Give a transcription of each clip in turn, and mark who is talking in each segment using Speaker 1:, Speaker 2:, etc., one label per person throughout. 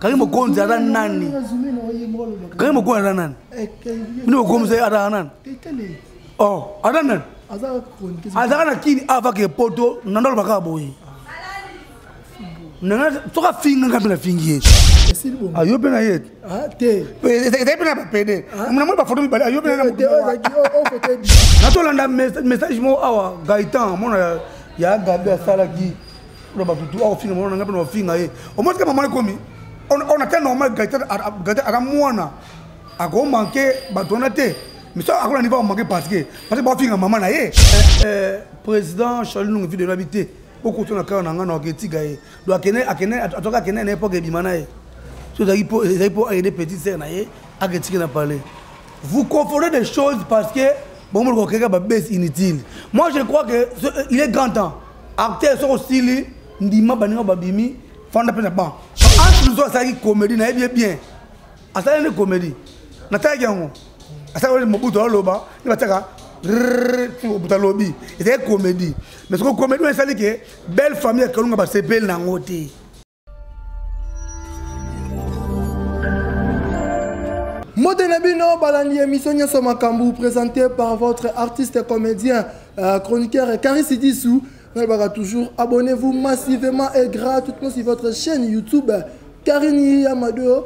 Speaker 1: Karim Mokonzi ada nani? Karim Mokonzi ada nani? Ni Mokonzi ada nani? Oh, ada nani? Ada na kini ava ke poto nandolo bakaboyi. Nana toka finga ngapela fingi yetu. Ayo pena yetu.
Speaker 2: Te.
Speaker 1: Te pena papede. Mna ba photo mibali ayo pena na natolanda message mo awa Gaëtan mona ya gabe sala ki. Ro ba tutu awa finga mona ngapela finga ye. O mo kama mama komi. On a tellement normal Gaëtan ara mwana. Ako manke batona te. Mais ça à niveau manqué parce que ba finga mama na ye. Président Charles Nungu de l'habité. Beaucoup de gens ont été gagés. Donc, il y a une époque qui des petites sœurs qui ont parlé. Vous confondez des choses parce que bon, c'est inutile. Moi, je crois qu'il est grand temps. Acteurs sont aussi Ndima Banima Babimi, Fanda Penapan. Entre nous autres, c'est comédie, bien. C'est une comédie. C'est une comédie. C'est une comédie. Mais ce que comédie, c'est que belle famille qui a été belle dans le
Speaker 2: Modenabino Balandi émission Nyoso Makambu présentée par votre artiste comédien chroniqueur Karis Sidissou. Toujours abonnez-vous massivement et gratuitement sur votre chaîne YouTube Karini Yamado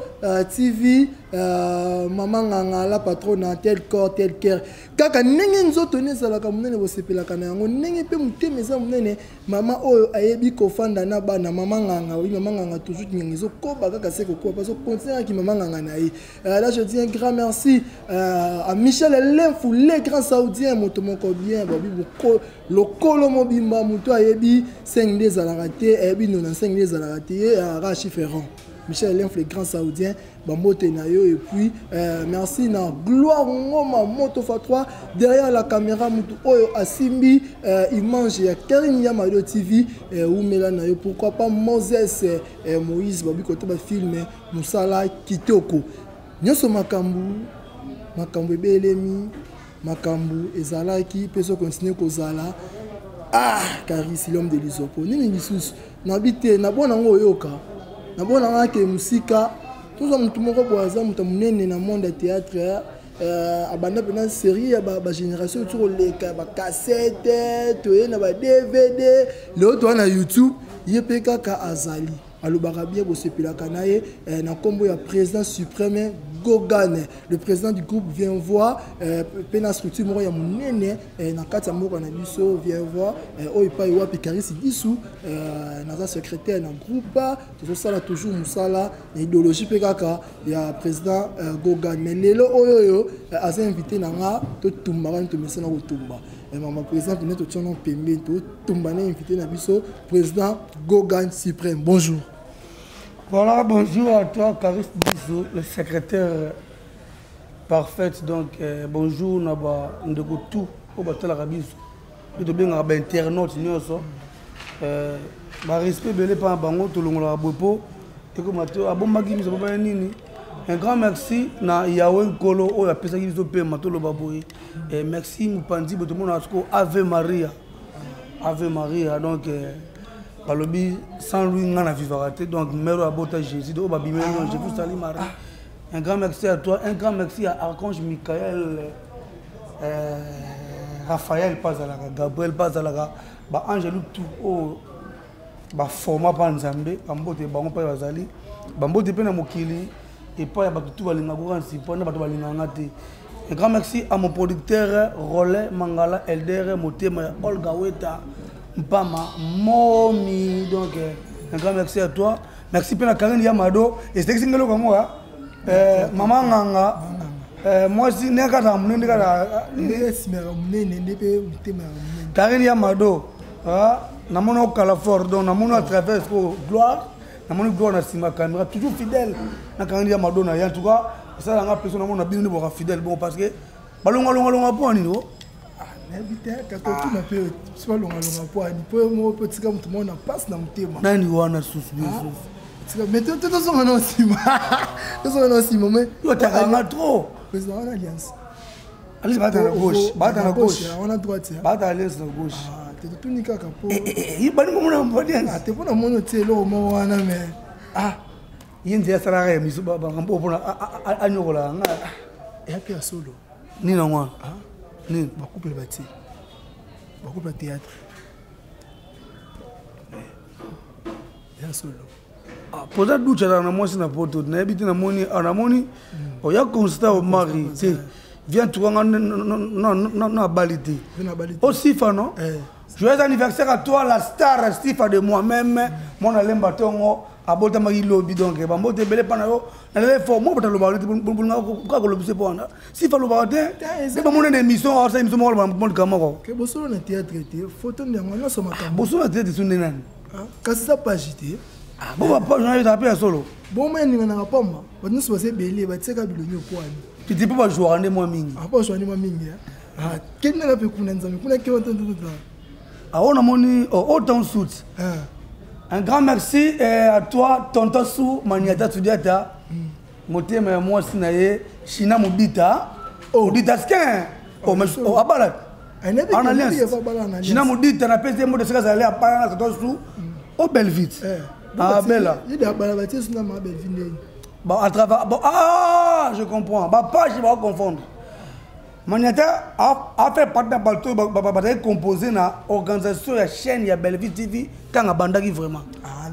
Speaker 2: TV Maman Nganga la patronne tel corps tel cœur kaka nenge nzoto ne sala ka munene bo sepela kana yango nenge pe mutemeza munene mama oyo ayebi ko fanda na bana mama Nganga oui mama Nganga toujours nyengizo ko ba kaka seko ko parce que continuer ki mama Nganga na yi là je dis un grand merci à Michel Lenfou les grands saoudiens moto moko bien babi ko lokolo mobimba muto ayebi 5 des alaraté ayebi 95 des alaraté Rachi Ferrand Michel Lenfou les grands saoudiens Bambote Nayo et puis merci na Gloire Ngoma Moto Fa3 derrière la caméra Mutu Oyo Asimbi il mange Karim Yamado TV ou Melanayo pourquoi pas Moses Moïse Babi côté ba film Musala Kitoko Nyoso Makambu Belemi Makambu ezalaki peso continuer kozala Karis l'homme de l'Isoko nini lisusu nabite na bona ngo yoka na bona ngake musika tout ça mutu moko boaza mutu munene na monde théâtre abanda pena série ya ba génération sur leka ba cassette to na ba DVD le to na YouTube yepeka ka azali alobaka bien bosepelaka naye na kombo ya président suprême Gogan, le président du groupe vient voir pena structure moko ya munene na kati ya moko na biso vient voir oyo pa iwa Karis Sidissou na secrétaire na groupe tout ça toujours musala idéologie pe kaka ya président Gogan mais lelo oyo asa invité na nga to tumba kan to mesana ko tumba maman président vient to tchono pembe to tumba na invité na biso président Gogan suprême bonjour.
Speaker 1: Voilà, bonjour à toi, Karis Sidissou, le secrétaire parfait. Donc, bonjour, Naba, Ndego tout, au bateau l'Arabie. Nous devons avoir un internaute, nous sommes. Respect, belé, pas un bango, tout le monde a beau. Et comme tu as bon magui, nous avons nini. Un grand merci na Yahweh Kolo, oh, la personne qui nous a payé, Matolo Baboui. Et merci, Moupandi, tout le monde a dit Ave Maria. Ave Maria, donc. Sans lui, on a vivre. Donc, mère Abota Jésus, je vous salue Marie. Un grand merci à toi, un grand merci à Archange Michael, Raphaël Pazalaga, Gabriel Pazalaga, Angelo tout, format Panzambe, Bambote Bango Pazali, Bambote Pena Mokili, et pas tout Balingagoran, si pas Balingangate. Un grand merci à mon producteur Rollet Mangala Elder Motema Olga Weta. Mpama, Momi, donc un grand merci à toi. Merci pour la Karim Yamado. Et c'est que comme moi, Maman Nganga, moi aussi, Karim Yamado, Namono Calafor, donc Namono à travers gloire, Namono gloire à ma caméra, toujours fidèle. Karim Yamado, en tout cas, ça, on a personne à bien nous fidèle, bon, parce que, ballon, point, niveau. yinzi ya salarié miso ba ngambo pona anyokola nga
Speaker 2: et puis à solo
Speaker 1: ni na ngwa ni
Speaker 2: ba couple bati ba couple théâtre ya solo
Speaker 1: poza ducha na mwasi na poto na ebiti na moni oya constat au mari te viens tu nga na balité aussi fa non joyeux anniversaire à toi la star Stifa de moi-même mon alemba tongo abota magi lobby donc ba mbote belé pana yo na le fo mo bota loba nga ka ko lobise pona Stifa loba te c'est pas mon émission or ça émission mo ba mon kamako
Speaker 2: ke bosolo na théâtre te photo ndango na soma kambo
Speaker 1: bosolo na théâtre sunde nani
Speaker 2: kasi ça pas agité
Speaker 1: bon ba je vais appeler solo
Speaker 2: bon mais ninga na pamba ba nous se belé ba tseka bilonyo poani
Speaker 1: tu peux pas jouer ande moi mingi
Speaker 2: pas jouer ande moi mingi kenna na pe kuna nzami kuna ke wanta ntuta
Speaker 1: on a moni autant soute. Un grand merci à toi, tonton Sou, Maniata Tudiata. Moté, mais moi, Sinaye, China Moudita. Moudita Skin. Oh, Abalat. En alliance. China Moudita, n'a pas été mot de ce que ça allait à Parana, tonton Sou. Oh, belle vite. Ah, belle.
Speaker 2: Il y a Balabati, c'est ma belle ville.
Speaker 1: Bon, à travers. Bon, ah, je comprends. Bah, pas, je vais confondre. Maniata a fait partie d'un bateau qui composé dans l'organisation de la chaîne de Belleville TV quand on a bandagi vraiment.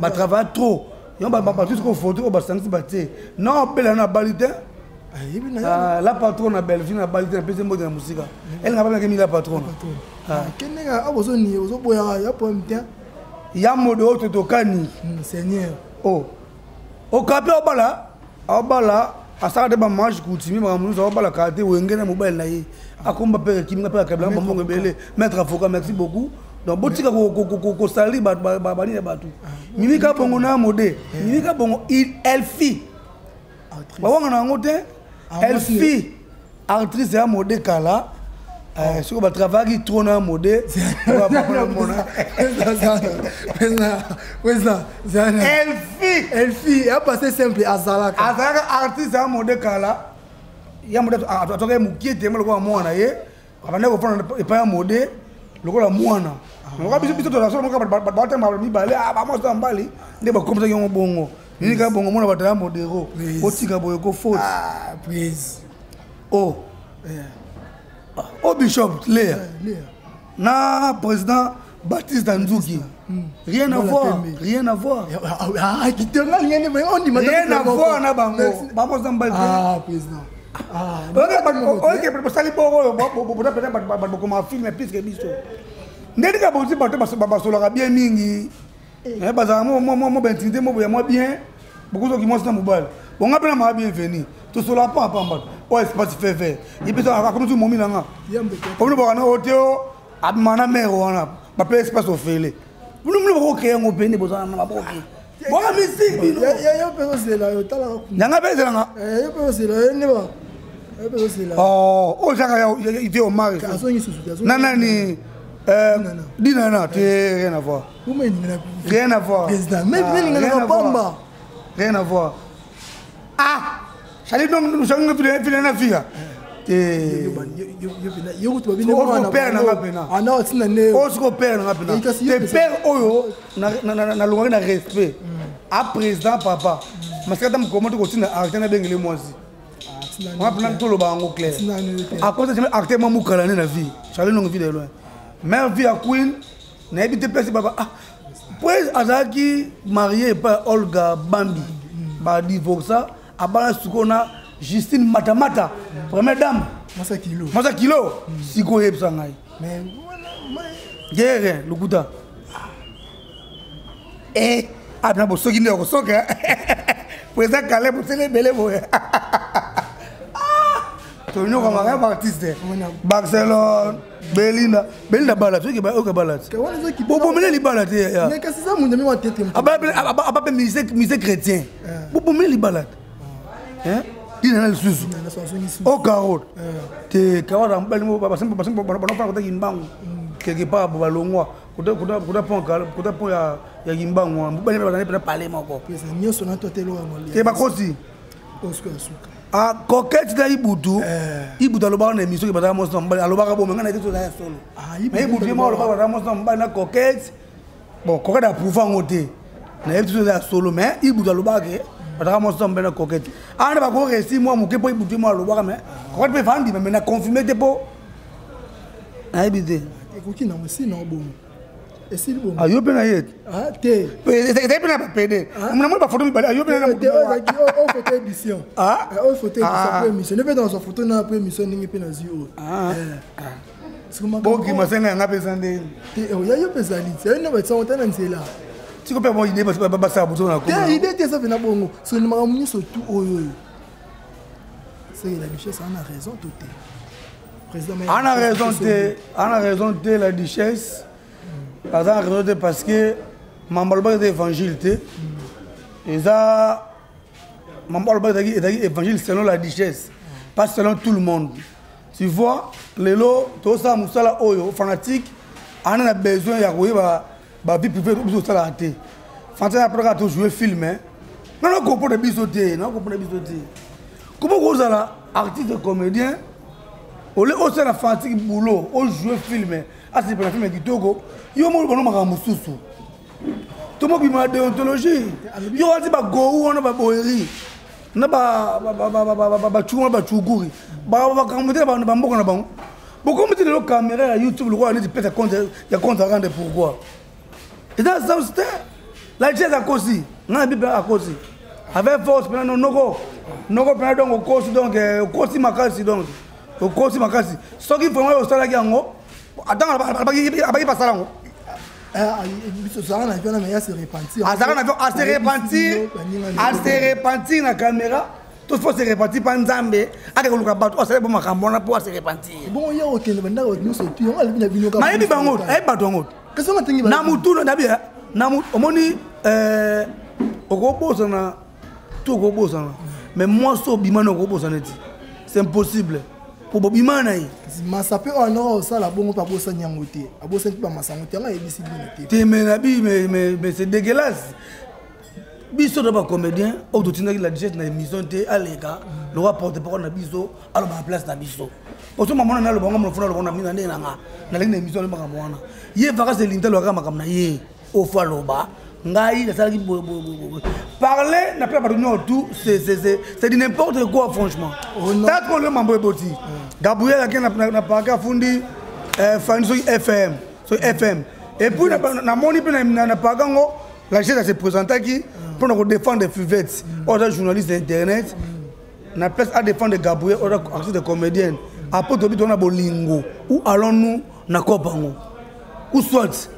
Speaker 1: On travaille trop. On a tout ce qu'on photo, on a senti battre. Non, on a balité. La patronne a Belleville, a balité, un peu de mot de la musique. Elle n'a pas mis la patronne. Il y a un mot de haute tokani.
Speaker 2: Seigneur.
Speaker 1: Oh. Au capé au bala. Asaka de ba manche coutumier ba nous avons pas la carte ou ngena mobile na ye akomba pe ki nga pe kabla mbongo belé maître avocat merci beaucoup donc botika ko sali ba ni ba tout mimika bongo na modé mimika bongo elle fille ba wanga na ngote elle fille actrice ya modé kala si on va travailler trop na modé on va pas prendre mon
Speaker 2: elle fille a passé simple azalaka
Speaker 1: artiste a modé kala ya modé atoka mukiete mo lokwa mwana ye abanda ko fana epa modé lokola mwana ngoka biso to raso mo ka ba ma mibale ba mo sta mbali nde ba komisa yo bongo ni ka bongo mona bataya modero otika boye ko faute
Speaker 2: please
Speaker 1: oh au Bishop Léa, na président Baptiste Nzouki, rien à voir, rien à voir. Rien à voir na bango. Vamos dans balde.
Speaker 2: Ah président.
Speaker 1: Ok, sali boro, peut-être comme un film plus que biso. Ndeka bozi bato basola bien mingi. Baza mo bentinde mo bien. Beaucoup de qui mo na mobile. Bon appela ma bienvenue. Tu sola pas pamba. Oh espace fait. Il peut ça comme tout momi nanga. Comme nous ba na hôtel abmana mero wana. Ba place espace ofele. Nous nous créer un open boza na ba ok. Bon musique bino.
Speaker 2: Ya pe c'est là yo tala.
Speaker 1: Nanga pe c'est là.
Speaker 2: Ya pe c'est là ne ba. Ya pe c'est là.
Speaker 1: Oh jaka il était au mari. Nana ni dinana rien à voir. Rien à voir. Rien à voir. Ah, j'allais donc nous sommes filés na fia. Na longue na respect. À président papa. Parce que dame comment tu continues à acter na bengele moisi. On a plein tout le bango clair. À cause de acter mamou kalane na vie. J'allais longue vie de loin. Mère vie à Queen, na habité place papa. Ah, puis Azaki marié par Olga Bambi. Ba divorce à bala sukona Justine Matamata, première dame.
Speaker 2: Masa
Speaker 1: kilo. Siko yebsa ngai.
Speaker 2: Mais
Speaker 1: guerre le kuta. Eh, abna bo soki ndeko soka. Président Caleb c'est belé boye. Tonyo comme un artiste. Barcelone, Belinda bala, tu que ba bala. Bobo mele li bala te ya.
Speaker 2: Mais qu'est-ce ça mon ami wa tete.
Speaker 1: Aba musée chrétien. Bobo mele li bala. Hein? Il a le sous. Au carreau. Te kawara mbali mo baba sembo bana fa ko yimbangu. Quelque part bo balongwa. Kuda pon ya yimbangu. Mbali bana pe parler mako.
Speaker 2: Pesa nyoso na totelo wa moli.
Speaker 1: Te bakosi.
Speaker 2: Osko asuka.
Speaker 1: Ah coquette da ibutu. Ibutu aloba na émission ke bata mo mbali aloba ka bo menga na ite to da solo. Ah ibutu mo aloba bata mo mbali na coquette. Bon coquette approuve ngote. Na ite to da solo mais ibutu aloba ke Pataka moi sommes bien coquette. Ah, on va encore réussir moi mon kepo ibouti moi le voir mais. Quand tu peux vendre mais na confirmer tes po. Ah ibité.
Speaker 2: Écoute non aussi non bon. Et si bon.
Speaker 1: Ah yo pena yet.
Speaker 2: Ah té.
Speaker 1: C'est pena pas pédé. On n'a pas photo mais yo pena na.
Speaker 2: Oh photo édition.
Speaker 1: Ah.
Speaker 2: Oh photo édition émission. Ne pas dans sa photo na après émission ningi pena zio.
Speaker 1: Ah. Bon qui m'a senga nga pesande.
Speaker 2: Oh ya yo pesali. C'est une nouvelle ça na nzela.
Speaker 1: Tu peux pas idée parce que pas ça bouton na ko.
Speaker 2: Idée t'es ça vena bongo. So ni makamuni surtout oyo. C'est la richesse on a raison tout est.
Speaker 1: On a raison de la duchesse. Parce que Mambalba est évangile. Et ça, Mambalba est évangile selon la duchesse, pas selon tout le monde. Tu vois, les lots, tout ça, Moussala Oyo, fanatique, on a besoin de vie privée pour ça la rater. Fanatique après quand jouer film, non non comprend de bisoter, non comprend de bisoter. Comment vous allez artiste comédien? Au lieu de la fanatique boulot, au jouer film, à ce film qui togo, yo mo bono maka mususu. To mo bi ma déontologie. Yo wati ba go on ba boeri. Na ba chuma ba chuguri. Ba kamute ba mboko na bango. Boko mute le caméra à YouTube le roi ne peut être compte ya compte à rendre pourquoi. Et dans ça c'était la chose à cause. Na bible à cause. Avec force non noko pena donc cause donc cause makasi donc. Cause makasi. Ce qui vraiment au sala yango. Attends, pas passer là.
Speaker 2: Mais se repentir.
Speaker 1: À se repentir na caméra. Tout faut se repentir par Nzambe. À que le cabato, on se bon makambona pour se repentir.
Speaker 2: Bon, il y a aucun banda nous sortir. On a vu na bino.
Speaker 1: Mais bi bango, batongo.
Speaker 2: Qu'est-ce qu'on a tingi?
Speaker 1: Na mutu na bia. Na mutu omoni okobosa na tout okobosa na. Mais moi so bimana okobosa na ti. C'est impossible. Pour bimana yi.
Speaker 2: Masape on aura ça la bongo pas bossa nyangote. Abosa pas masangote nga ebisi binete.
Speaker 1: Te mais c'est dégueulasse. Biso d'abord comédien, au totina la digeste na émission te alega, le roi porte-parole na biso, alors ma place na biso. Pour ce moment na le bongo mo fona le bongo na mina ndena nga. Na lengi na émission le banga mwana. Ye vaka se linta lo ka makamna ye. Au fois loba. Ngai na sala ki parler n'a pas de tout, c'est du n'importe quoi franchement. Ça qu'on le mambo boti. Gabriel qui na pas fundi fan sur FM, et puis na moni na pas gango la gente se présenter qui pour nous défendre des fuvettes, autres journalistes internet, na place à défendre Gabriel, autres artistes de comédiens. Après to bi na bolingo, où allons-nous na kobango? Ou soit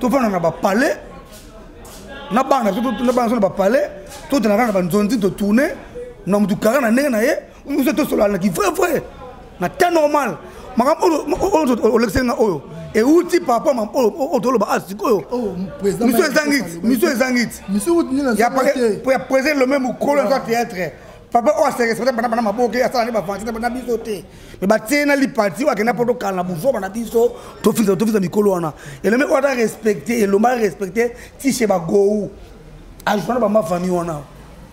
Speaker 1: tout fa na ba parler na bana so na parler tout na kana ba nzondi to tourner na mutu kaka na ndenge na ye nous to solo na ki vrai na temps normal makambo o lexenga oyo et outi papa mam o to lo ba asiko yo monsieur Zangit ya pour présenter le même colo dans théâtre papa o se respecte bana maboke ya sala ni ba fanti na biso te mais ba tena li parti wa kena poto kala buzo bana biso to fisa mikolo wana et le mec on doit respecter et le mal respecter ti chez ba go a joindre ba ma famille wana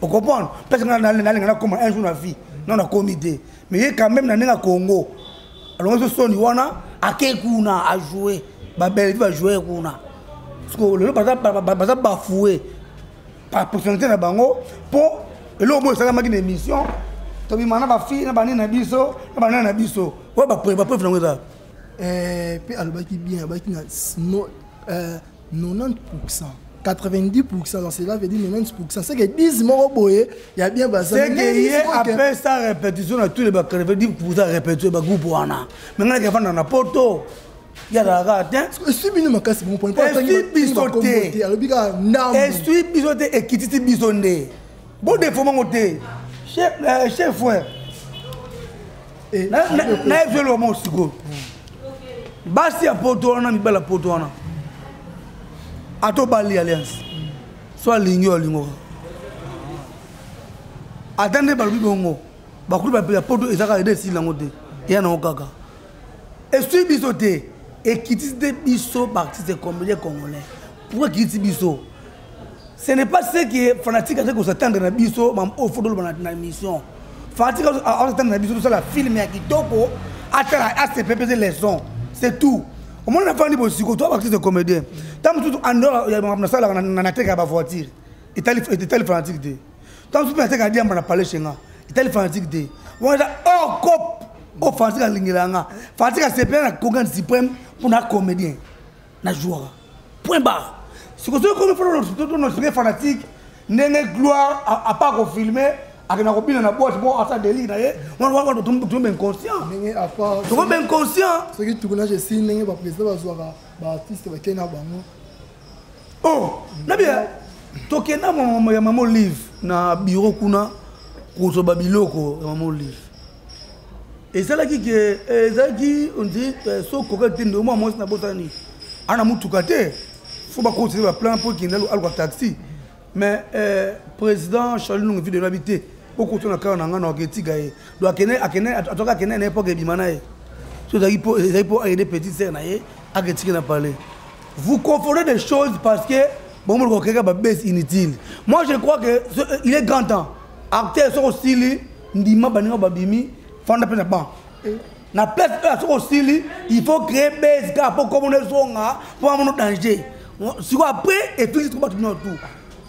Speaker 1: on comprend parce que na comme un jour na vie non na comité mais il quand même na nga Congo alors on soni wana akekuna a jouer ba belle va jouer kuna parce que le ba bafoué par personnalité na bango pour et là, moi, ça m'a dit une émission. Tu as mana ba fille, na bani na biso, na bana na biso. Ouais, ba preuve dans ça.
Speaker 2: Puis albaki bien, albaki na 90%, 90%. Donc cela veut dire 90%. C'est que 10 mois boye, il y a bien basé.
Speaker 1: C'est que hier après sa répétition à tous les bacs, veut dire pour ça répéter ba groupe wana. Maintenant qu'il y a dans la poto. Il y a la rate.
Speaker 2: Est-ce que nous makasi bon point pas
Speaker 1: est bisoté.
Speaker 2: Albika nam.
Speaker 1: Est-ce bisoté et kititi bisonde. Bon défaut mon côté. Chef frère. Na je le mot sigo. Basi ya poto na mibala poto wana. Ato bali alliance. Soit lingo lingo. Attendez balubi bongo. Ba kulu ba poto ezaka aider si lango te. Ya na okaka. Est-ce bisoté et kititi biso artiste comédien congolais. Pourquoi kititi biso? Ce n'est pas ce qui est fanatique à ce qu'on s'attend dans la biso, mais au fond de la mission. Fanatique à s'attendre dans la biso, c'est la film qui topo, à se péper les sons. C'est tout. Au moins, on a fait un peu toi, artiste comédien. Tant que tout en dehors, il y a un salle dans la tête à la voiture. Et tel fanatique. tant que tu as dit à parler chez moi, il est fanatique de. On a oh cop, oh fanatique à l'ingélanga, fanatique à se plaindre à Kogan suprême pour un comédien, na joueur. Point barre. Ce que tu veux comme notre fanatique, n'est gloire à part filmer. Avec la copine dans la boîte, bon, à ça délire, on va tout bien conscient. Tout bien conscient.
Speaker 2: Ce qui tourne, je sais, n'est pas président, artiste, qui n'a pas.
Speaker 1: Oh, Nabia, tu as un livre na bureau kuna pour ce babiloko, maman livre. Et c'est là qui on dit, so coquette de moi, moi, c'est na botani. Ana mutukate, faut pas continuer à plan pour qu'il n'ait pas de taxi. Mais président Charles nous vit de l'habiter. Beaucoup de gens qui ont un gaye. Donc, à une époque, pour aider petits sœurs à parler. Vous confondez des choses parce que bon, vous baisse inutile. Moi, je crois qu'il est grand temps. Acteurs sont aussi ndima banima babimi fanda pena ban. Na place sont aussi il faut créer base pour communiquer pour avoir un danger. Si vous après et puis tout tout.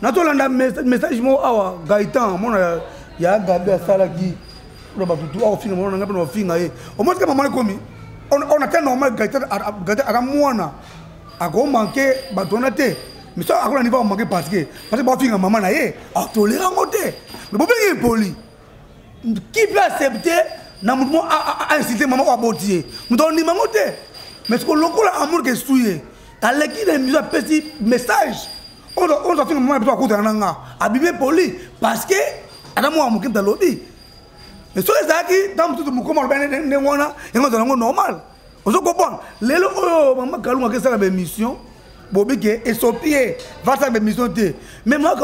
Speaker 1: Natolanda message mo awa Gaëtan mon ya gabe asala ki no ba tutu au finga mon ngapa no finga e o mo ka mama komi on a tellement normal Gaëtan ara mwana ako manquer batona te mais ça akona niveau manquer parce que ba finga maman na ye a tolérant ngote mais bo bien poli qui peut accepter na mutu a inciter maman ko botier muto ni mangote mais ce que lokola amour que souiller aleki na mise petit message. On a fait un moment pour écouter un an. Abîmé poli parce que Adam a manqué de lobby. Mais sur les acquis, dans tout le monde, comment ben ne wana, et moi dans normal. On se comprend. Les lots, maman Kalou a fait sa mission. Bobi qui est sopié, va sa mission té. Mais moi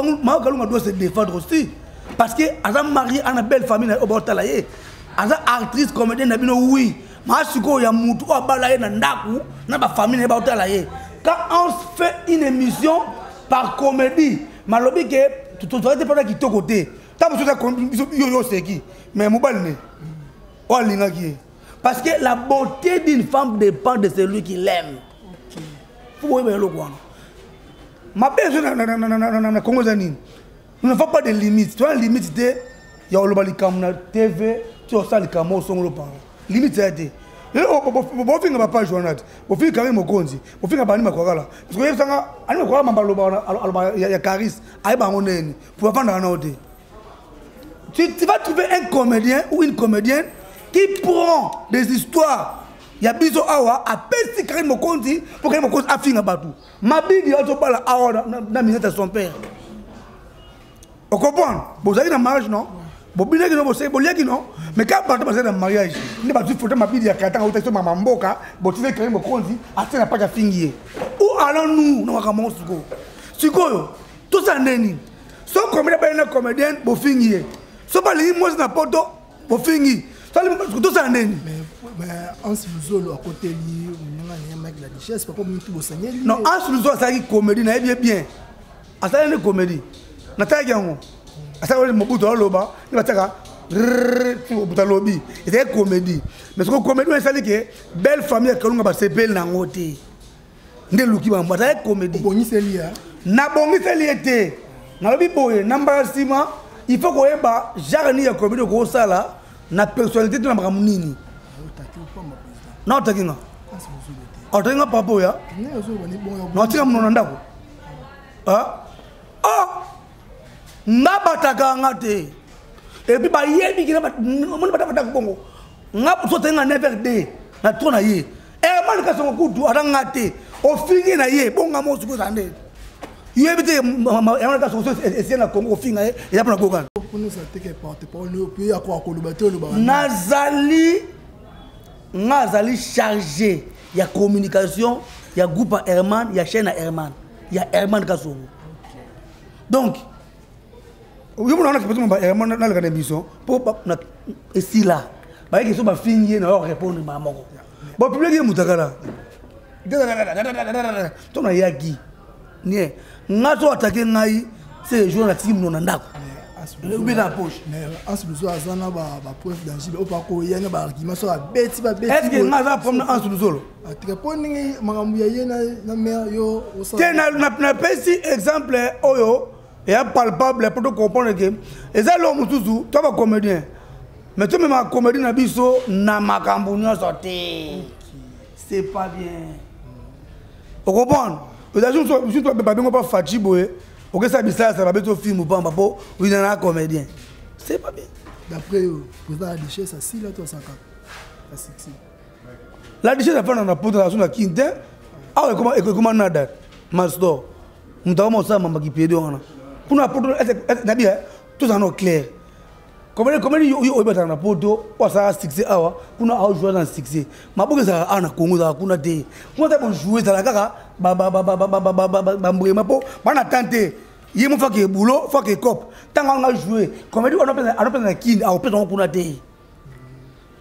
Speaker 1: Kalou doit se défendre aussi parce que Adam marié à une belle famille au Bortalaye. Adam actrice comédienne nabino oui. Ma suko ya mutu a balaye na ndaku na ba famille ba Bortalaye. Quand on fait une émission par comédie, malobi que tout le monde est qui est côté. Mais parce que la beauté d'une femme dépend de celui qui l'aime. Ma personne Congo Zanine. Nous n'avons pas de limites. Tu as une limite de il y a le TV, tu as ça le camo son le parent. Limite c'est bon film va pas journal. Bon film quand même au Konzi. Bon film ba ni makwala. Parce que ça ani makwala mambalo ya Caris, ai ba oneni. Pour vendre en ordre. Tu vas trouver un comédien ou une comédienne qui prend des histoires. Il y a biso awa a pesi Karim Mokonzi pour Karim Mokonzi a finga batou. Ma bidi auto bala awa na minute à son père. On comprend? Vous avez un mariage non? Bon bien que non, c'est bon lié non. Mais quand partir passer dans mariage, ne pas tu faut ma bidi à 4 ans ou t'es maman mboka, bon tu veux Karim Mokonzi a c'est pas fingier. Où allons-nous non ka mon suko? Suko tout ça neni. So comédien ba une comédienne bo fingier. So pas les mots na poto bo fingi. Tout ça neni.
Speaker 2: Mais Hans Luzolo à côté lui, on a un mec la richesse, pas comme tout au Seigneur.
Speaker 1: Non, Hans Luzolo ça qui comédie na bien. À ça une comédie. Na ta yango. À ça le mobuto loba, il va taka mobuto lobi. C'est comédie. Mais ce que comédie c'est ça que belle famille que l'on va se belle na ngote. Nde luki ba mbata comédie.
Speaker 2: Boni c'est lié.
Speaker 1: Na bongi c'est lié té. Na lobi boye namba sima, il faut ko eba jarni ya comédie ko sala na personnalité de la nini. Non, tu as dit non. Tu as dit papa ya. Non, tu as dit non. Ah, ah, n'abataka ngate. Et puis bah yebi qui n'a pas, mon pas pas bongo. N'a pas sauté na never day. Na tona ye. Eh mal ka son coup à ngate. Au fini na ye, bon ngamo suko sande. Yebi te mal ka son essayer na Congo finga ye, ya pas na gogan.
Speaker 2: Pour nous ça te que porte-parole le pays à quoi ko le bateau le ba. Nazali chargé. Il y a communication, il y a groupe à Herman, il y a chaîne à Herman. Il y a Herman Kassongo. Donc, vous avez un Herman dans la émission pour ici là. Bah, ils sont pas finis, ils n'ont répondre à moi. Bon, public est moutakala. Tu n'as pas dit. Nie. Nazo attaqué naï, c'est le jour la team non andako. Le but dans la poche. Mais en ce moment, on a ba preuve danger. On pas ko yanga ba argument sur la bête ba bête.
Speaker 1: Est-ce que naza prendre en sous solo?
Speaker 2: Tu réponds ningi makambu ya na mère yo au
Speaker 1: na pesi exemple oyo et palpable pour comprendre que et ça l'homme tout toi pas comédien mais toi même comédie na biso na makambo sorti c'est pas bien vous comprenez vous avez juste pas fatigué ok ça ça va être film ou pas pour vous êtes un comédien c'est pas bien
Speaker 2: d'après vous avez la déchet ça si là toi ça
Speaker 1: la déchet ça fait dans la poudre na quinte ah comment nada master nous ça mamba qui pédé on a pour la poudre est bien tout en clair comment yo beta na poto ou ça fixé awa pour na jouer dans fixé ma boke ça ana Congo ça kuna te comment ça bon jouer ça la kaka ba mbema po bana tenter il me faut que boulot faut que cop tant on a joué comment on appelle na kin a opé on kuna te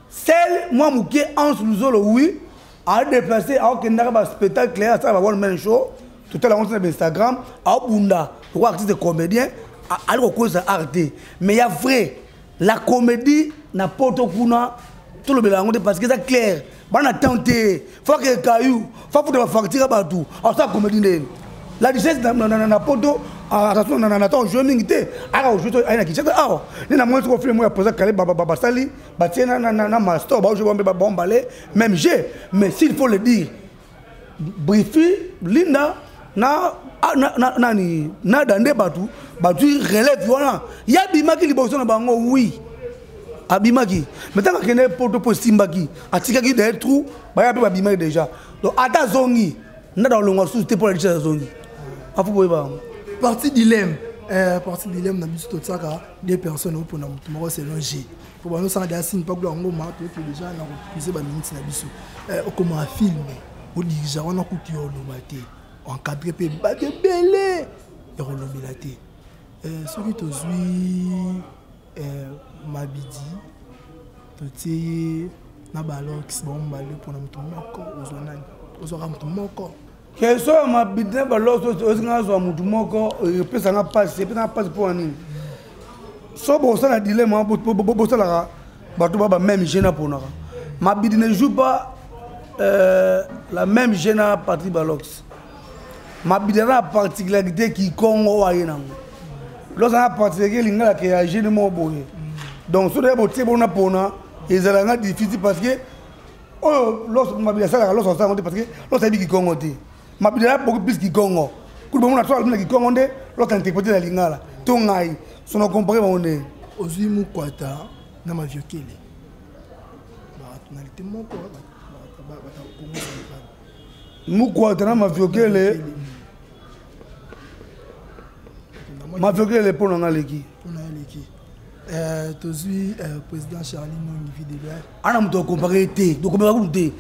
Speaker 1: celle moi mouké en sous oui a déplacer a que na spectacle clair ça va one man show tout à l'heure on sur Instagram a bunda pour artiste comédien alors cause arte mais il y a vrai la comédie n'a pas autour tout le monde parce que c'est clair bana tenter faut que caillou faut que facture partout alors ça comédie la richesse na poto attention na attend jeu mingité ara jeu aina ki chata awa ni na moi ko film moi poser calé baba sali ba tiena na master ba jeu ba bombalé même j'ai mais s'il faut le dire briefy linda na dande batu relève wana ya bimaki liboso na bango oui abimaki mais tant que ne poto po simbaki atika ki des trous ba ya ba bimaki déjà donc ata zongi na dans le ngwa sous pour la richesse zongi afu boy ba
Speaker 2: partie dilemme na biso tout ça des personnes pour na mutumo c'est longer pour nous ça des signes pas que ngo ma to déjà na refuser ba minutes na biso comment film au dirigeant on a coutu au lomate encadré pe ba de belé et relombilate ce qui te suit mabidi totie na balon qui bon balé pour na mutumo ko ozonani ozora mutumo ko
Speaker 1: question mabidi na balon ozinga zo mutumo ko pesa na passe pour nini so bo ça na dilemme bo ça la bato ba même gêne pour na mabidi ne joue pas la même gêne à partie balox mabidi na particularité qui Congo wa yena lorsqu'on particularité lingala que ya gêne mo boye donc so de bo tie bona pona ezalanga difficile parce que oh lorsque mabidi ça lorsqu'on ça parce que lorsqu'on dit qui Congo té mabidi na beaucoup plus qui Congo ku bo na toi qui Congo ndé lorsqu'on interpréter la lingala to ngai son comparé on est
Speaker 2: ozui mukwata na maviokele nationalité moko
Speaker 1: mukwata na maviokele pour ngaleki
Speaker 2: tozui président Charlie Nongi Videla
Speaker 1: ana muto comparé té donc comparé ku té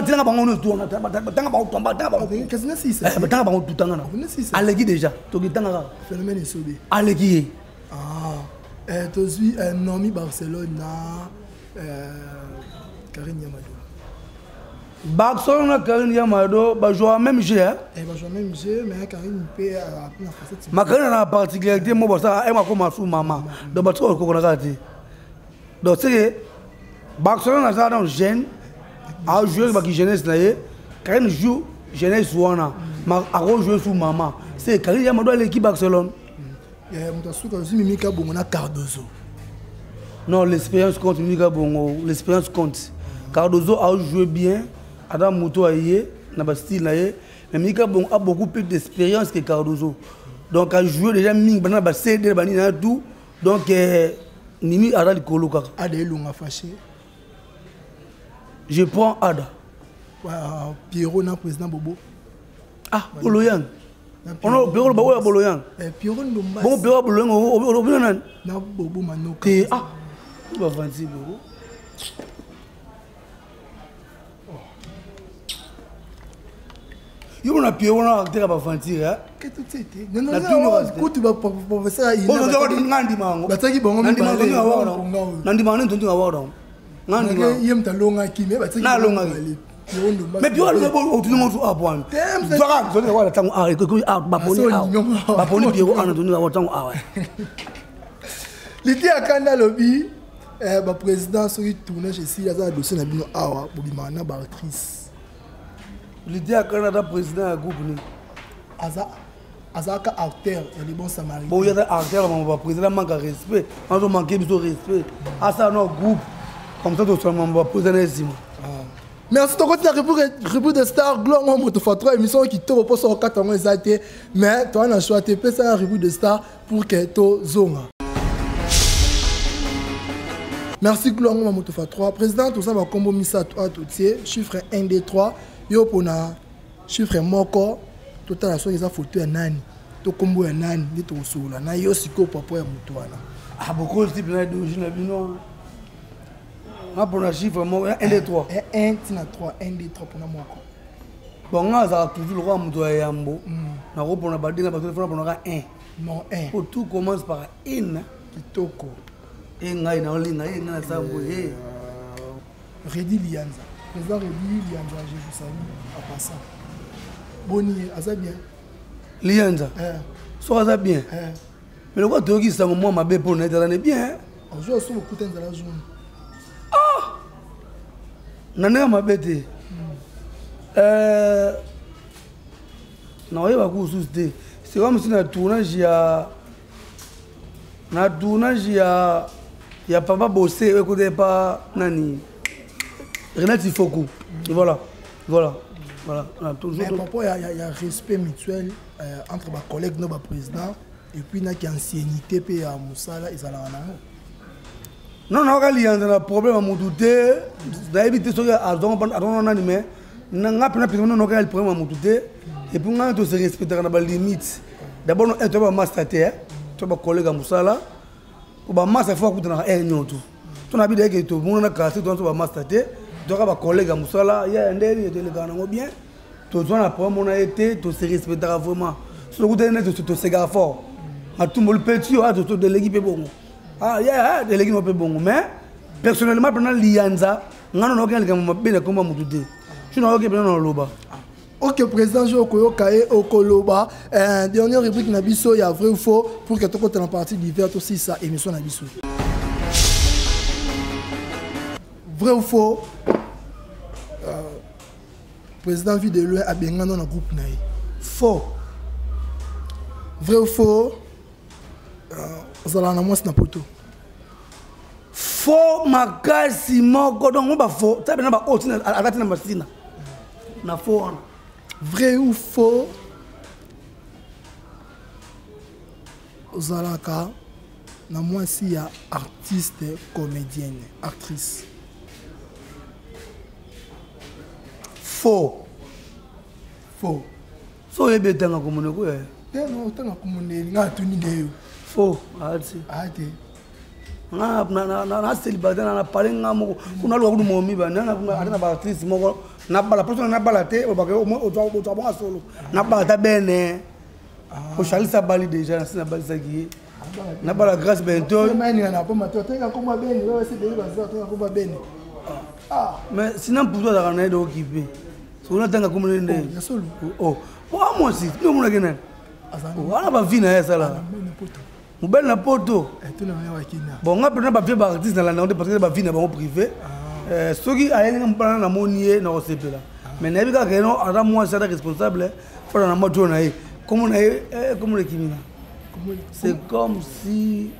Speaker 1: tanga bango no tourna tanga bango tomba tanga bango
Speaker 2: kasina sisa
Speaker 1: tanga bango tutanga na aleki déjà to kitanga
Speaker 2: phénomène esobe
Speaker 1: aleki
Speaker 2: tozui Nomi Barcelone na Karine Yamado
Speaker 1: Barcelone Karine Yamado ba joue même jeu
Speaker 2: ba joue même jeu mais Karine peut na facette
Speaker 1: ma Karine na particularité mo bossa e ma ko masu mama donc ba to ko na kati donc c'est Barcelone na dans jeune a joué ba ki jeunesse na ye Karine joue jeunesse wana ma a jouer sous maman c'est Karine Yamado l'équipe Barcelone
Speaker 2: Moutasuka aussi Mimika Bongo na Cardozo.
Speaker 1: Non, l'expérience compte, Mimika Bongo, l'expérience compte. Cardozo a joué bien, Adam Mouto a yé, na Bastille na yé, mais Mimika Bongo a beaucoup plus d'expérience que Cardozo. Donc a joué déjà Mimika Bongo na CD bani na tout, donc Nimi Ada Likolo kaka.
Speaker 2: Ada Elonga fâché.
Speaker 1: Je prends Ada.
Speaker 2: Pierrot na président Bobo.
Speaker 1: Ah, Boloyan. On a Pierrot Bobo Boloyan.
Speaker 2: Pierrot Ndomba.
Speaker 1: Bon Pierrot Boloyan au bien
Speaker 2: na Bobo Manoka.
Speaker 1: Ah, tu vas vendre Bobo. Il y a un Pierrot na acteur ba vendre hein.
Speaker 2: Que tout c'était. Non non, écoute va professeur il.
Speaker 1: Bon ngandi mango.
Speaker 2: Bataki bongo mi
Speaker 1: balé. Nandi mango ntonto wa wao. Ngandi mango.
Speaker 2: Yem talonga ki me bataki.
Speaker 1: Na longa. Mais puis on le tout le monde a point. Fara, je vais voir tango ah baponi Pierrot ana tonu wa tango ah ouais.
Speaker 2: L'idée à Kanda lobby ba président soki tourner chez Sila za dossier na bino awa bobima na ba actrice.
Speaker 1: L'idée à Canada président à groupe ni.
Speaker 2: Aza Azaka acteur, il y a des bons samaritains.
Speaker 1: Bon, il y a des acteurs, on va président manque de respect. On doit manquer de respect. À ça, notre groupe, comme ça, on va poser un estime.
Speaker 2: Merci de continuer à répondre de Star. Gloire, on te fait 3 émissions qui te reposent en 4 ans. Mais toi, on a choisi de faire un reboot de Star pour que tu zonga. Merci Gloire, on te fait 3. Président, tout ça va combo misa à tout. Chiffre 1, 2, 3. Yo, pour na chiffre moko. Total, la chose, ils ont photo à Nani. To combo à Nani. Ni to soula. Na yo, siko, papa, ya mutuana.
Speaker 1: Ah, beaucoup de types de bino. On pour un chiffre, 1, 2, 3.
Speaker 2: 1, 3, 1, 2, 3 pour moi.
Speaker 1: Bon, on a toujours le roi Moutoua Yambo. On a repris un badin, on a 1.
Speaker 2: Non, 1.
Speaker 1: Tout commence par 1.
Speaker 2: Kitoko.
Speaker 1: Et on a une ligne, on a ça.
Speaker 2: Redi Lianza. Président Redi Lianza, je vous salue en passant. Boni, ça bien.
Speaker 1: Lianza. Ça bien. Mais le roi Togi, ça moi, ma belle pour n'être bien.
Speaker 2: Aujourd'hui, on se retrouve dans la journée.
Speaker 1: Nana ma bête. Non, il va vous soucier. C'est comme si dans tournage il y a papa bossé, écoutez pas Nani. Renat Ifoku. Voilà.
Speaker 2: Mais papa, il y a respect mutuel entre les collègues de nos présidents et puis il y a ancienneté et à Moussala et Zala.
Speaker 1: Non, il y a un problème à mon douter. D'habitude, il y a un problème à mon douter. Et puis, on a se respecter dans les limites. D'abord, on a un master, tu as un collègue à Moussala. On a un master, il faut que tu aies un autre. Tu as dit que tu as un cassé, tu as un master, tu as un collègue à Moussala. Il y a un délit de l'égarement bien. Tu as un problème, on a été, tu se respecter vraiment. Si tu as un ségare fort, tu as un petit, tu as un délégué bon. Ah, il y a des légumes un peu bons, mais personnellement, pendant l'Ianza, je n'ai pas bien comment me douter. Je n'ai pas bien dans le loba.
Speaker 2: Ok, président, je vais au Koloba. Dernière rubrique, il y a vrai ou faux pour que tu aies la partie d'hiver aussi, ça émission Nabiso. Vrai ou faux? Président vit de loin à Bengan dans le groupe Naï. Faux. Vrai ou faux? Vous allez en na poto.
Speaker 1: Faux makasi moko donc on va faux. Ça bien ba otina akati na masina. Na faux.
Speaker 2: Vrai ou faux? Vous allez na moi si ya artiste, comédienne, actrice.
Speaker 1: Faux.
Speaker 2: Faux.
Speaker 1: So yebe tanga komone ko e.
Speaker 2: Non, tanga komone nga tuni deyo.
Speaker 1: Faux. Ati. Na célibataire na parler ngamo kuna lo ku momi ba na ba artiste moko na bala personne na bala te o ba ke o to bon solo na bala ta bene o Charles Abali déjà na bala saki na bala grâce bento
Speaker 2: na pas mato te ka koma bene wa se de ba za to ka koma bene
Speaker 1: mais sinon pour toi da na do occupé so na tanga comme ne
Speaker 2: ya solo
Speaker 1: oh moi aussi nous mon gena on va vina esa la Mobile na poto. Bon, on a pris un artiste dans la nande parce que la vie n'est pas privée. Ceux qui ont un plan na monier na OCP là. Mais n'a pas que non, à moi c'est responsable. Faut na moi journée. Comment on est kimina? C'est comme si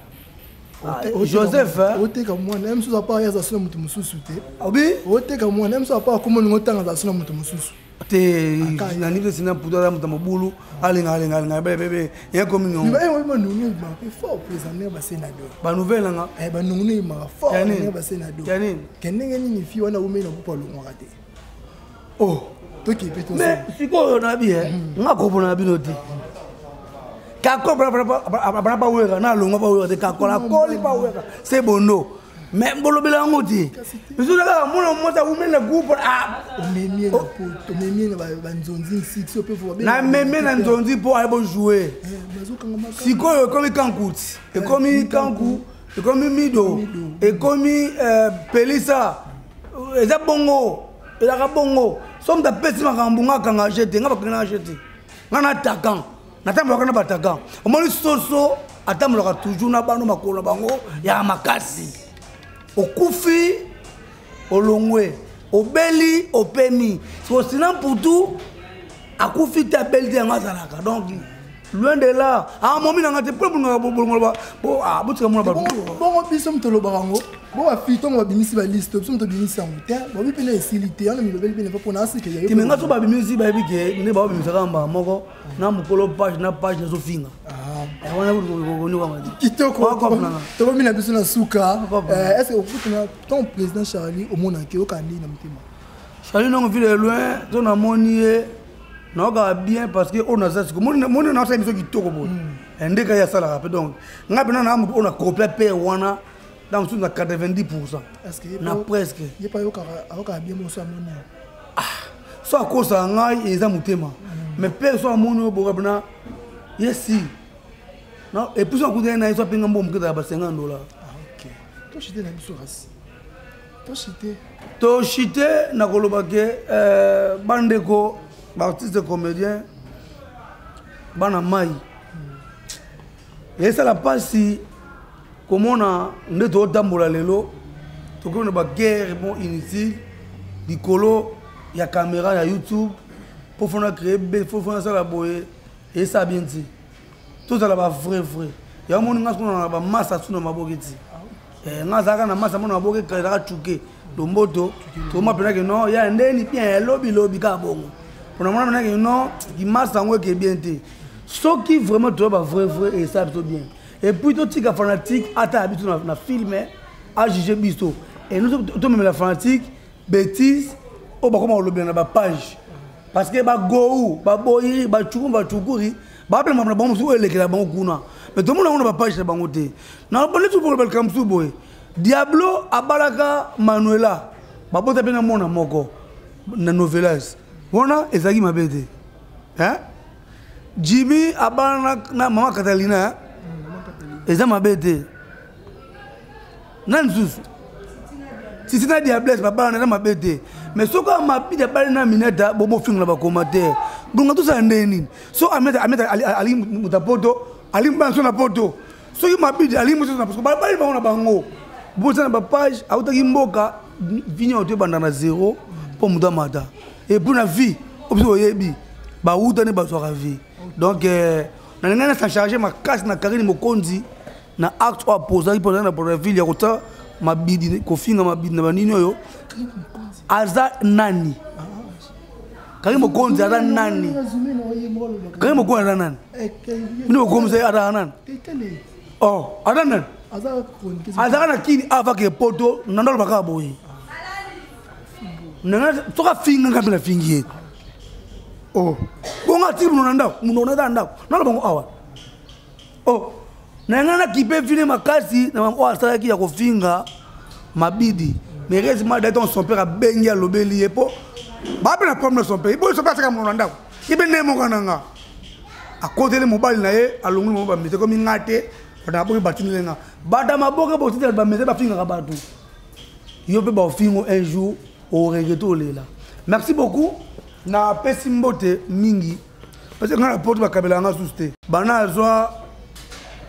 Speaker 1: Joseph
Speaker 2: ote ka moi même sous pas ya za sona mutu mususu te.
Speaker 1: Obi?
Speaker 2: Ote ka moi même sous pas comment ngotanga za sona mutu mususu.
Speaker 1: Te na niveau sina puto mutu mabulu. Alinga bébé il y a comme non
Speaker 2: ba nunu ma fort président ba senado
Speaker 1: ba nouvelle nga
Speaker 2: ba nunu ma fort ba senado
Speaker 1: yani
Speaker 2: kenenge ni fi wana umena bupa lo ngate
Speaker 1: oh
Speaker 2: to ki peto
Speaker 1: mais siko na bi nga ko bona bi no te ka ko ba wera na lo nga ba wera te ka ko la ko li ba wera c'est bono mais bolobela ngoti biso la mona mota umena groupe
Speaker 2: memie na poto memie na ba nzonzi 6 ope fo
Speaker 1: na memie na nzonzi po ay bo jouer sikoyo comme kankuti et comme kanku et comme mido et comme pelisa eza bongo eza bongo somme da pesi makambu nga kanga jeter nga bakanga jeter nga na takan na tambo kana batakan omoni soso atambo ka toujours na bano makolo bango ya makasi okufi olongwe obeli opemi so sinon pour tout akufi ta belle de ngazalaka donc loin de là. Ah, mon mina ngate pour bon ah, botika mona ba.
Speaker 2: Bon biso mtolo barango. Bon afito mo bimisi ba liste, biso mto bimisi en terre. Bon bi pena silité, on mi lobeli pena pour na sike ya.
Speaker 1: Ti menga to ba bimisi ba bike, ne ba bimisa kamba moko na mukolo page na zo finga. Ah. Wana ko ni kwa madi.
Speaker 2: Kitoko ko na. To ba mina biso na suka. Est-ce que vous ton président Charlie au monde qui au kandi na mtima.
Speaker 1: Charlie non vile loin, to na monier. Non, bien parce que on a ça. Mon on a ça qui toko bon. Ende ka ya sala rapide donc. Ngabena na on a copié pe wana dans sur 90%.
Speaker 2: Est-ce que
Speaker 1: na presque.
Speaker 2: Il pas yoka bien mo ça moni.
Speaker 1: Ah, so ko ça ngai eza mutema. Mais pe so moni bo ngabena yesi. Non, et puis on coûte na so pinga mbom kita ba $50. Ah
Speaker 2: OK. To chité na biso rasi.
Speaker 1: To chité na koloba ke bandeko artiste comédien bana mai et ça la passe comme on a ndeto tambola lelo to ko ba guerre bon inutile di colo ya caméra ya YouTube pour faire créer pour faire ça la boye et ça bien dit tout ça là ba vrai ya mon ngas ko na ba massa suna maboketi ngazaka na massa mona maboke ka chuke domboto to ma pena que non ya ndeni bien lobby ka bongo. Pour le moment, non, qui m'a sangoué qui est bien té. Ce qui vraiment trouve vrai et ça plutôt bien. Et puis tout tika fanatique à ta habitude na filmer à juger bisto. Et nous tout même la fanatique bêtise au ba comment on le bien na ba page. Parce que ba go ba boyiri ba chukuri ba appelle ma bon sou ele que la bon kuna. Mais tout le monde a ba page na bangote. Na bonne tout pour le kamsu boy. Diablo abalaka Manuela. Ba bota bien na mona moko na novelas. Wana ezaki mabete. Hein? Jimmy abana na mama Catalina. Eza mabete. Nanzus. Si c'est un diablesse papa na mabete. Mais soko mapide bali na mineta bobo finga ba commentaire. Donc tout ça ndeni. So ameta ali mutapoto, ali mbanso na poto. So ki mapide ali mutu na parce que bali ba na bango. Bo ça na ba page autaki mboka vini ote banda na 0 pour mudamata. Et pour la vie, bah où donner bah sur la vie. Donc na ngana sa charger ma casse na Karine Mokonzi na acte opposé pour la ville ya kota ma bidi ko finga ma bidi na banini yo aza nani Karine Mokonzi aza nani Karine Mokonzi aza nani ni Mokonzi aza nani oh aza nani aza na kini avake poto nandalo bakaboyi nanga toka finga ngapela fingie oh bonga tibu nonanda nalo bongo awa oh nanga na kipe vile makasi na mamo asala ki ya kofinga mabidi merezi ma daton son père a bengi a lobeli epo ba pe na problème son père ibo so pa saka nonanda ibe ne mo kananga a côté le mobile na ye alongi mo ba mete ko mi ngate na bo batini lenga bada maboke bo tite ba mete ba finga ka batu yo pe ba fingo un jour au regretto là. Merci beaucoup. Na pesimbote mingi parce que quand la porte va kabela nga souste. Bana azwa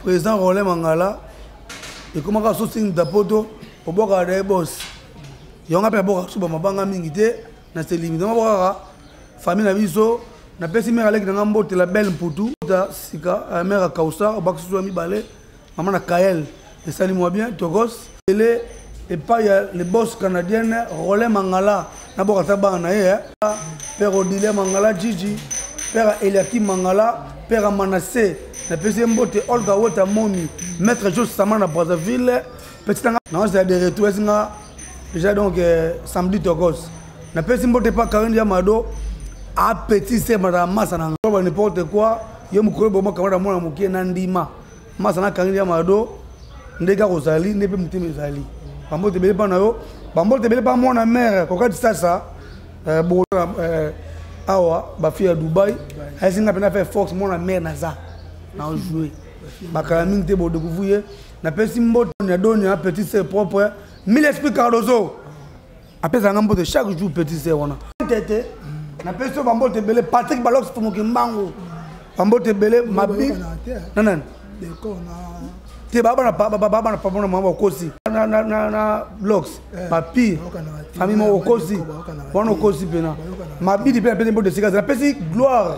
Speaker 1: président Rolé Mangala et comment ka souste d'apoto au boka de boss. Yonga pe boka suba mabanga mingi te na se limite boka famille na biso na pesimera leki na mbote la belle mputu ta sika mère Kausa au bak suwa mi balé maman na Kael et salut moi bien Togos et pas les boss canadiennes Rolé Mangala na boka bana ye père Odile Mangala Gigi père Eliakim Mangala père Manassé na pesi mbote Olga Wota Momi maître Jos Sama na Brazzaville petit non c'est de retour singa déjà donc samedi Togos na pesi mbote pas Karine Yamado a petit c'est madame masa na n'importe quoi yo mukolo bomo kamara mona mukie na ndima masa na Karine Yamado ndeka kozali ndepe mutime ezali bambote bele pa na yo bambote bele pa mwana mère kokati sasa bo awa ba fille à Dubaï asinga pena faire Fox mwana mère naza na jouer bakala mingi te bo découvrir na pesi mbote na doni un petit c'est propre 1000 esprit Cardozo apesa ngambo de chaque jour petit c'est wana tete na pesi bambote bele Patrick Balox pour mokimbango bambote bele mabi nanan
Speaker 2: d'accord na
Speaker 1: te baba na papa na mama okosi na blocks papi famille mo okosi wana okosi pena mabidi pena pena de sika na pesi gloire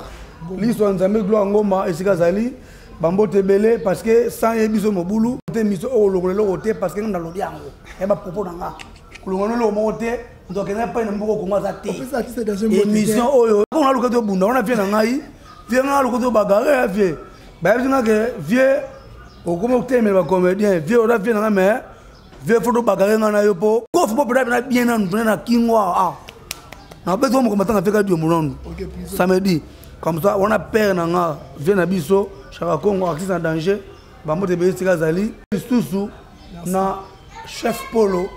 Speaker 1: l'histoire nzambe gloire ngoma esika zali bambo tebele parce que sans yebiso mobulu te miso o longolo côté parce que na lodi yango e ba propos nanga kulongolo lo moté donc na pas na mboko ko ngasa te émission oyo on a lokoto bunda on a bien ngai vie na lokoto bagarre vie ba bien que vie o comme thème ba comédien vie on a bien nanga mais vie photo bagarre ngana yo po ko fo peut na bien na kingwa ah na besoin mo combattant avec Dieu mon samedi comme ça on a père nanga vie na biso Chaka Congo accident en danger bambo te besika zali susu na chef polo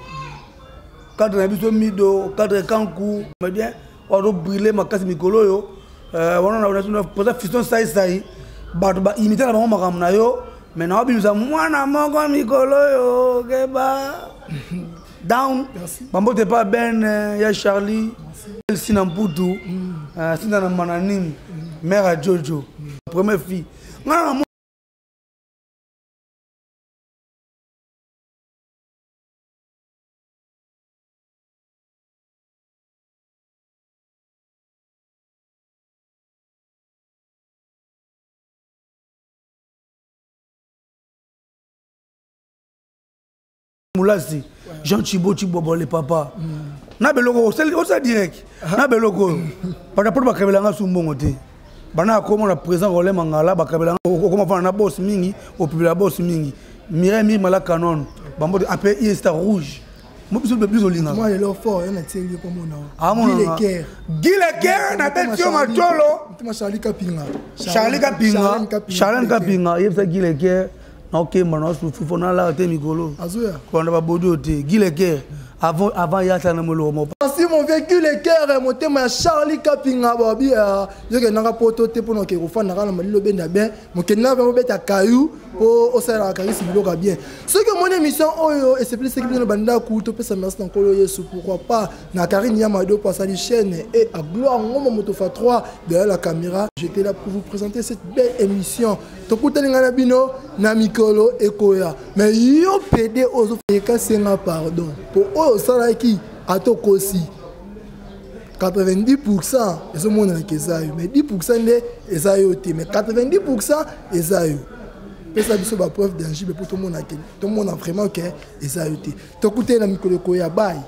Speaker 1: cadre na biso mido cadre kanku mais bien on a brûlé makasi mikolo yo on a posa fiston sai ba imiter na bango makambo na yo mais na obiluza mwana moko mikolo yo keba down bambo te pas ben ya Charlie Sina Mputu Sina na Mananim mère à Jojo première fille Moulasi Jean Chibo le papa na beloko c'est direct na beloko para pour bakabelanga sumbongo te bana ko mona présent rolé mangala bakabelanga ko mafana na boss mingi au public boss mingi Mireille mala canon bambo après il est rouge mo biso plus olinga
Speaker 2: moi le fort on a tiré pour mon nom
Speaker 1: Guy Lequer na betio macholo Charlie Kapinga il fait Guy Lequer ok maintenant faut na la te mikolo
Speaker 2: azoya
Speaker 1: quand on va bodo te Guy Lequer avant ya sana molo mo
Speaker 2: si mon véhicule le cœur monté ma Charlie Kapinga babi yo ke nanga poto te pour que ofana kana malilo benda bien mon ke na vraiment beta caillou pour au sala karisi biloka bien ce que mon émission oyo et c'est plus ce qui vient banda ku to pesa merci encore yesu pourquoi pas na Karine Yamado pour sa chaîne et à gloire ngomo moto fa 3 derrière la caméra j'étais là pour vous présenter cette belle émission to kutelinga na bino na mikolo ekoya mais yo PD ozo feka senga pardon pour oyo sala qui ato kosi 90% et ce monde est kezayo mais 10% de ezayo te mais 90% ezayo pesa biso ba preuve danger pour tout le monde a vraiment que ezayo te to kutelinga mikolo ekoya bye.